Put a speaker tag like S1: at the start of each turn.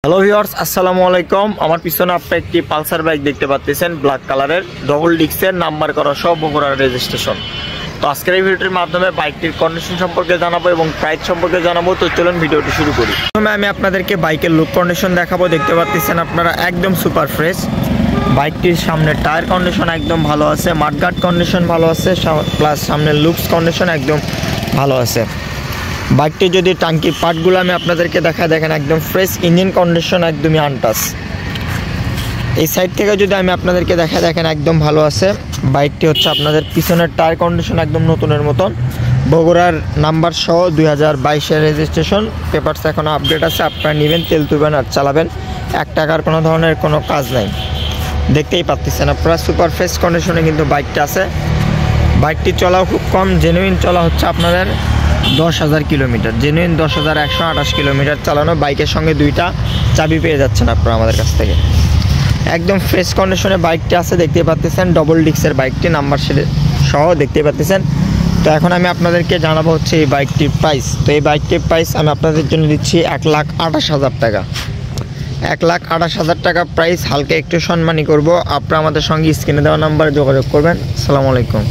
S1: Hello viewers, আসসালামু আলাইকুম। আমার পিছনে আপনারা একটি পালসার বাইক দেখতে পাচ্ছেন, ব্ল্যাক কালারের, ডবল ডিস্কের, নাম্বার করা সব বগুড়ার রেজিস্ট্রেশন। তো আজকের এই ভিডিওটির মাধ্যমে বাইকটির কন্ডিশন সম্পর্কে জানাবো এবং প্রাইস সম্পর্কে জানাবো। তো চলুন ভিডিওটি শুরু করি। প্রথমে আমি আপনাদেরকে বাইকের লুক কন্ডিশন দেখাবো। দেখতে পাচ্ছেন আপনারা একদম সুপার ফ্রেশ। বাইকটির সামনের টায়ার কন্ডিশন একদম ভালো আছে, মাডগার্ড কন্ডিশন ভালো আছে, প্লাস সামনের লুকস কন্ডিশন একদম ভালো আছে। বাইকটি যদি টাঙ্কির পার্টগুলো আমি আপনাদেরকে দেখায়, দেখেন একদম ফ্রেশ, ইঞ্জিন কন্ডিশন একদমই আনটাচ। এই সাইড থেকে যদি আমি আপনাদেরকে দেখায়, দেখেন একদম ভালো আছে। বাইকটি হচ্ছে আপনাদের পিছনের টায়ার কন্ডিশন একদম নতুনের মতন, বগুড়ার নাম্বার সহ 2022-এর রেজিস্ট্রেশন। পেপারস এখনও আপডেট আছে, আপনারা নেবেন, তেল তুলবেন আর চালাবেন, 1 টাকার কোনো ধরনের কোনো কাজ নাই। দেখতেই পাচ্ছেন আপনারা সুপার ফ্রেশ কন্ডিশনে কিন্তু বাইকটা আছে। বাইকটি চলাও খুব কম, জেনুইন চলা হচ্ছে আপনাদের 10,000 কিলোমিটার, জেনুইন 10,128 কিলোমিটার চালানো। বাইকের সঙ্গে 2টা চাবি পেয়ে যাচ্ছেন আপনারা আমাদের কাছ থেকে। একদম ফ্রেশ কন্ডিশনে বাইকটি আছে, দেখতে পাচ্ছেন ডবল ডিস্কের বাইকটি, নাম্বার সহ দেখতে পাচ্ছেন। তো এখন আমি আপনাদেরকে জানাবো হচ্ছে এই বাইকটির প্রাইস। তো এই বাইকটির প্রাইস আমি আপনাদের জন্য দিচ্ছি 1,28,000 টাকা। 1,28,000 টাকা প্রাইস। হালকা একটু সম্মানী করবো। আপনারা আমাদের সঙ্গে স্ক্রিনে দেওয়া নাম্বারে যোগাযোগ করবেন। আসসালামু আলাইকুম।